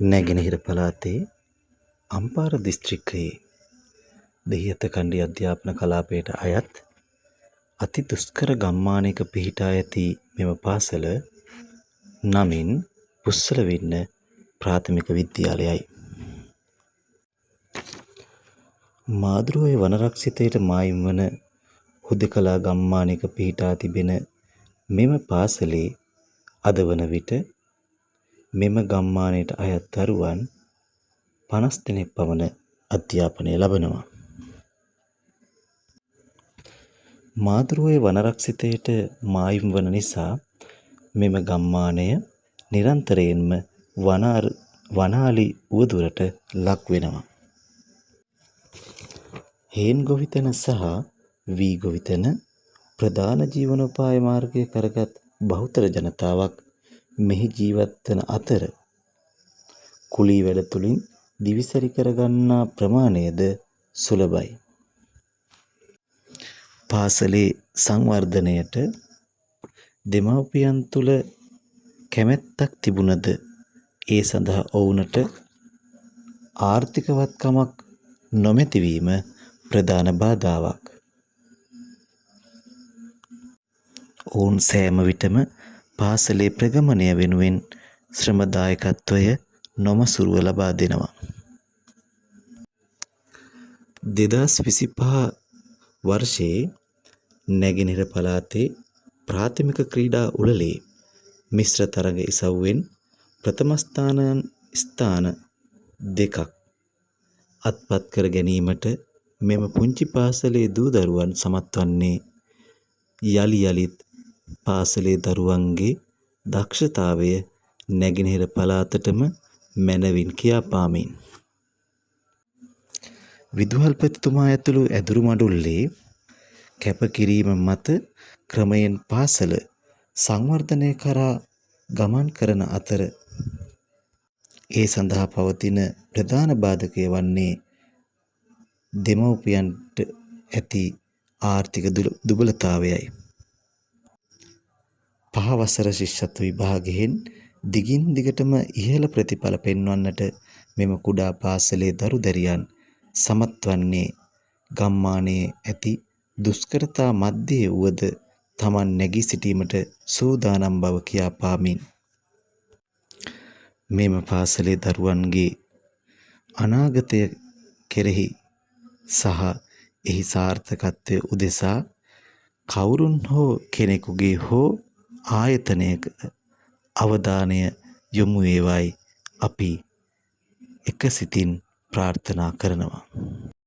නැගෙනහිර පළාතේ අම්පාර දිස්ත්‍රික්කයේ දෙහිඅත කණ්ඩි අධ්‍යාපන කලාපයට අයත් අති දුෂ්කර ගම්මානයක පිහිටා ඇති මෙම පාසල නමින් පුස්සලවින්න ප්‍රාථමික විද්‍යාලයයි. මාදුරුවේ වනරක්ෂිතයට මායිම් වන හුදෙකලා ගම්මානයක පිහිටා තිබෙන මෙම පාසලේ අද වන විට මෙම ගම්මානයට අයත් දරුවන් 50 දෙනෙක් පමණ අධ්‍යාපනය ලබනවා. මාදුරුවේ වනරක්ෂිතයට මායිම් වන නිසා මෙම ගම්මානය නිරන්තරයෙන්ම වනාලි උවදුරට ලක් වෙනවා. හේන් ගොවිතැන සහ වී ගොවිතැන ප්‍රධාන ජීවනෝපාය මාර්ගය කරගත් බහුතර ජනතාවක් මෙහි ජීවත් වන අතර කුලී වැඩ තුළින් දිවිසරි කරගන්නා ප්‍රමාණයද සුලභයි. පාසලේ සංවර්ධනයට දෙමාපියන් තුළ කැමැත්තක් තිබුණද ඒ සඳහා ඔවුනට ආර්ථික වත්කමක් නොමැතිවීම ප්‍රධාන බාධාවක්. ඔවුන් සෑම විටම පාසලේ ප්‍රගමනය වෙනුවෙන් ශ්‍රම දායකත්වය නොමසුරුව ලබා දෙනවා. 2025 වර්ෂයේ නැගෙනහිර පළාතේ ප්‍රාථමික ක්‍රීඩා උළෙලේ මිශ්‍ර තරග ඉසව්වෙන් ප්‍රථම ස්ථාන දෙකක් අත්පත් කර ගැනීමට මෙම පුංචි පාසලේ දූ දරුවන් සමත් වන්නේ යලි යලිත් පාසලේ දරුවන්ගේ දක්ෂතාවය නැගෙනහිර පළාතටම මැනවින් කියාපාමින්. විදුහල්පතිතුමා ඇතුළු ඇදුරු මඩුල්ලේ කැපකිරීම මත ක්‍රමයෙන් පාසල සංවර්ධනය කරා ගමන් කරන අතර ඒ සඳහා පවතින ප්‍රධාන බාධකය වන්නේ දෙමව්පියන්ට ඇති ආර්ථික දුබලතාවයයි. 5 වසර ශිෂ්‍යත්ව විභාගයෙන් දිගින් දිගටම ඉහළ ප්‍රතිඵල පෙන්වන්නට මෙම කුඩා පාසලේ දරු දැරියන් සමත් වන්නේ ගම්මානයේ ඇති දුෂ්කරතා මැද්දේ වුවද තමන් නැගී සිටීමට සූදානම් බව කියාපාමින්. මෙම පාසලේ දරුවන්ගේ අනාගතය කෙරෙහි සහ එහි සාර්ථකත්වය උදෙසා කවුරුන් හෝ කෙනෙකුගේ හෝ ආයතනයක අවධානය යොමු වේවායි අපි එකසිතින් ප්‍රාර්ථනා කරනවා.